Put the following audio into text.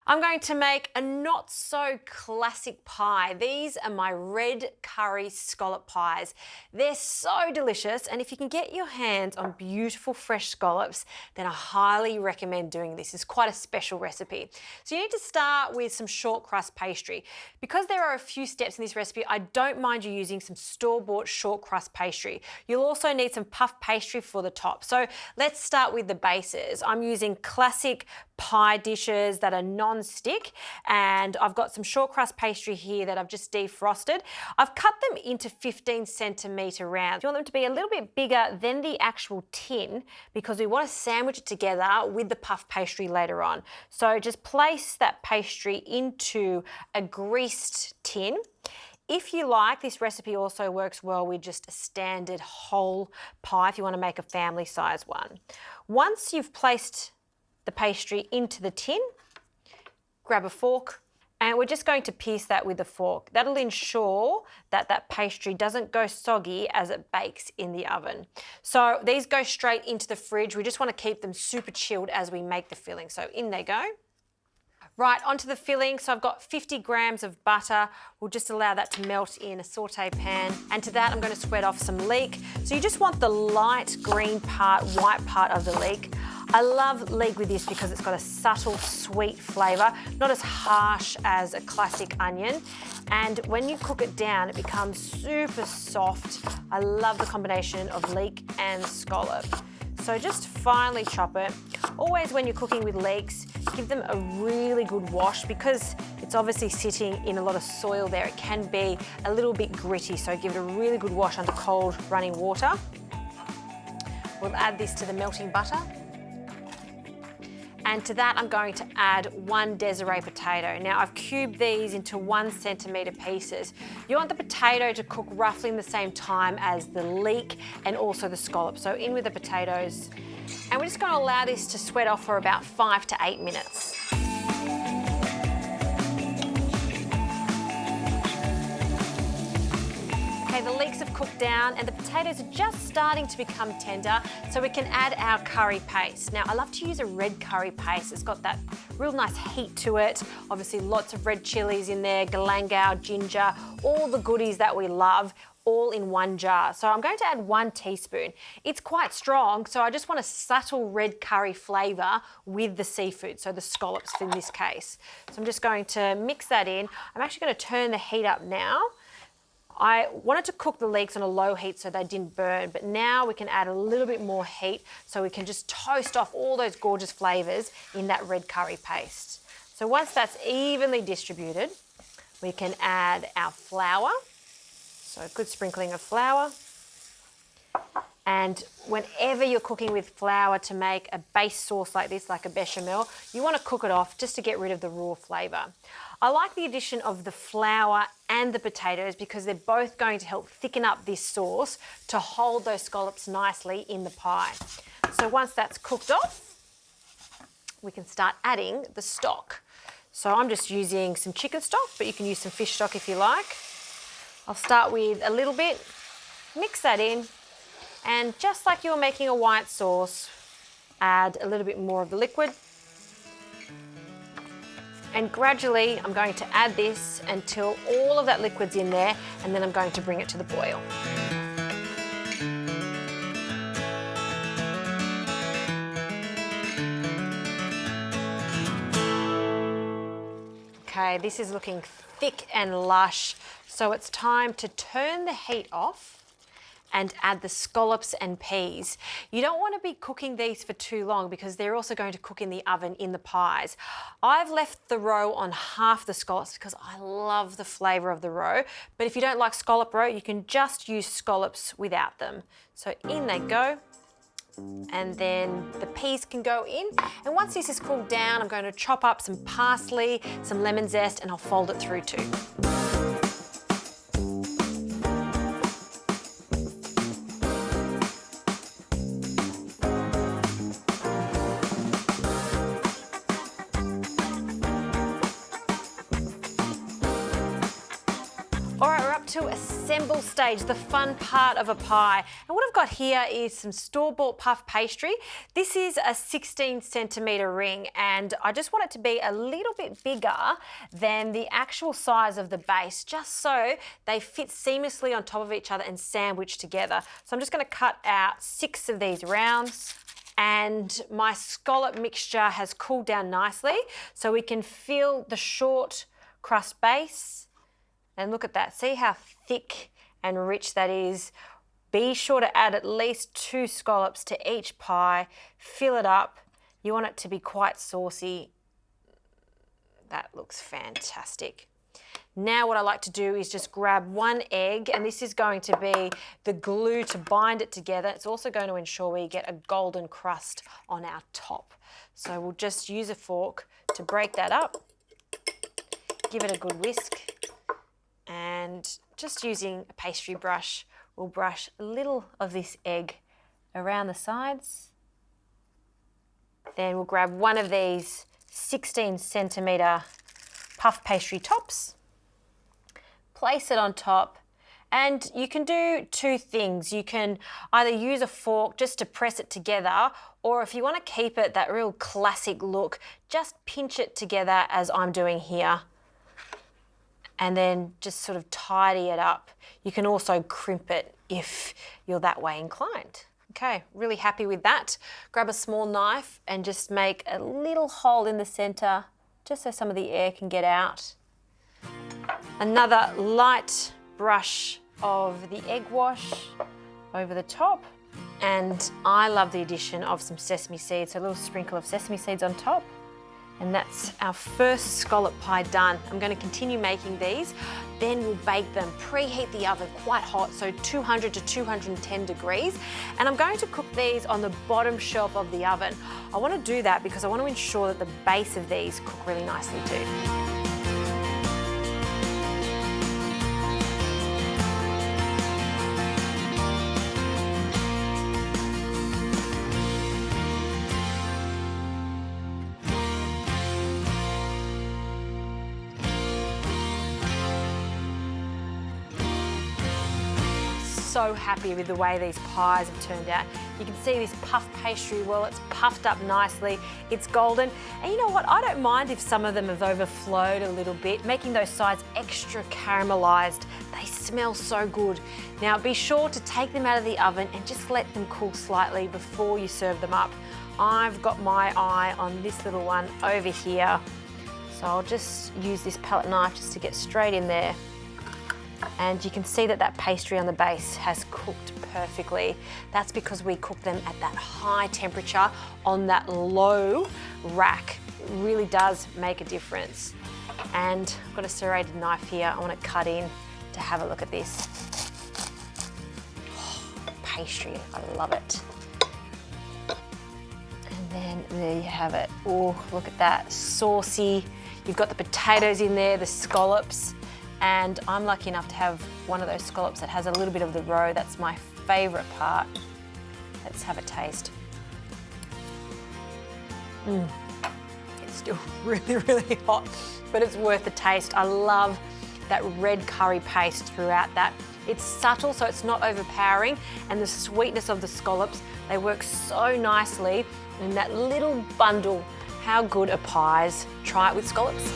I'm going to make a not so classic pie. These are my red curry scallop pies. They're so delicious, and if you can get your hands on beautiful fresh scallops, then I highly recommend doing this. It's quite a special recipe. So you need to start with some short crust pastry. Because there are a few steps in this recipe, I don't mind you using some store-bought short crust pastry. You'll also need some puff pastry for the top. So let's start with the bases. I'm using classic pie dishes that are non-stick, and I've got some short crust pastry here that I've just defrosted. I've cut them into 15cm rounds. You want them to be a little bit bigger than the actual tin because we want to sandwich it together with the puff pastry later on. So just place that pastry into a greased tin. If you like, this recipe also works well with just a standard whole pie if you want to make a family size one. Once you've placed the pastry into the tin, grab a fork, and we're just going to pierce that with a fork. That'll ensure that that pastry doesn't go soggy as it bakes in the oven. So these go straight into the fridge. We just want to keep them super chilled as we make the filling. So in they go. Right, onto the filling. So I've got 50 grams of butter. We'll just allow that to melt in a saute pan. And to that, I'm going to sweat off some leek. So you just want the light green part, white part of the leek. I love leek with this because it's got a subtle sweet flavour, not as harsh as a classic onion. And when you cook it down, it becomes super soft. I love the combination of leek and scallop. So just finely chop it. Always when you're cooking with leeks, give them a really good wash because it's obviously sitting in a lot of soil there. It can be a little bit gritty, so give it a really good wash under cold running water. We'll add this to the melting butter. And to that, I'm going to add 1 Desiree potato. Now, I've cubed these into 1cm pieces. You want the potato to cook roughly in the same time as the leek and also the scallop. So in with the potatoes. And we're just going to allow this to sweat off for about 5 to 8 minutes. Okay, the leeks have cooked down and the potatoes are just starting to become tender, so we can add our curry paste. Now, I love to use a red curry paste. It's got that real nice heat to it. Obviously, lots of red chilies in there, galangal, ginger, all the goodies that we love, all in one jar. So I'm going to add 1 teaspoon. It's quite strong, so I just want a subtle red curry flavour with the seafood, so the scallops in this case. So I'm just going to mix that in. I'm actually going to turn the heat up now. I wanted to cook the leeks on a low heat so they didn't burn, but now we can add a little bit more heat so we can just toast off all those gorgeous flavours in that red curry paste. So once that's evenly distributed, we can add our flour. So a good sprinkling of flour. And whenever you're cooking with flour to make a base sauce like this, like a bechamel, you want to cook it off just to get rid of the raw flavour. I like the addition of the flour and the potatoes because they're both going to help thicken up this sauce to hold those scallops nicely in the pie. So once that's cooked off, we can start adding the stock. So I'm just using some chicken stock, but you can use some fish stock if you like. I'll start with a little bit, mix that in, and just like you were making a white sauce, add a little bit more of the liquid. And gradually, I'm going to add this until all of that liquid's in there, and then I'm going to bring it to the boil. Okay, this is looking thick and lush, so it's time to turn the heat off and add the scallops and peas. You don't want to be cooking these for too long because they're also going to cook in the oven in the pies. I've left the roe on half the scallops because I love the flavour of the roe, but if you don't like scallop roe, you can just use scallops without them. So in they go. And then the peas can go in. And once this is cooled down, I'm going to chop up some parsley, some lemon zest, and I'll fold it through too. All right, we're up to assemble stage, the fun part of a pie. And what I've got here is some store-bought puff pastry. This is a 16cm ring, and I just want it to be a little bit bigger than the actual size of the base, just so they fit seamlessly on top of each other and sandwich together. So I'm just going to cut out 6 of these rounds. And my scallop mixture has cooled down nicely, so we can feel the short crust base. And look at that, see how thick and rich that is. Be sure to add at least 2 scallops to each pie. Fill it up. You want it to be quite saucy. That looks fantastic. Now what I like to do is just grab 1 egg, and this is going to be the glue to bind it together. It's also going to ensure we get a golden crust on our top. So we'll just use a fork to break that up, give it a good whisk, and just using a pastry brush, we'll brush a little of this egg around the sides. Then we'll grab one of these 16cm puff pastry tops, place it on top, and you can do 2 things. You can either use a fork just to press it together, or if you want to keep it that real classic look, just pinch it together as I'm doing here, and then just sort of tidy it up. You can also crimp it if you're that way inclined. Okay, really happy with that. Grab a small knife and just make a little hole in the center, just so some of the air can get out. Another light brush of the egg wash over the top. And I love the addition of some sesame seeds, so a little sprinkle of sesame seeds on top. And that's our first scallop pie done. I'm going to continue making these, then we'll bake them. Preheat the oven quite hot, so 200 to 210 degrees. And I'm going to cook these on the bottom shelf of the oven. I want to do that because I want to ensure that the base of these cook really nicely too. So happy with the way these pies have turned out. You can see this puff pastry, well, it's puffed up nicely, it's golden. And you know what, I don't mind if some of them have overflowed a little bit, making those sides extra caramelized. They smell so good. Now be sure to take them out of the oven and just let them cool slightly before you serve them up. I've got my eye on this little one over here. So I'll just use this palette knife just to get straight in there. And you can see that that pastry on the base has cooked perfectly. That's because we cook them at that high temperature on that low rack. It really does make a difference. And I've got a serrated knife here. I want to cut in to have a look at this. Oh, pastry, I love it. And then there you have it. Oh, look at that, saucy. You've got the potatoes in there, the scallops. And I'm lucky enough to have one of those scallops that has a little bit of the roe. That's my favourite part. Let's have a taste. It's still really, really hot, but it's worth the taste. I love that red curry paste throughout that. It's subtle, so it's not overpowering, and the sweetness of the scallops, they work so nicely in that little bundle. How good are pies? Try it with scallops.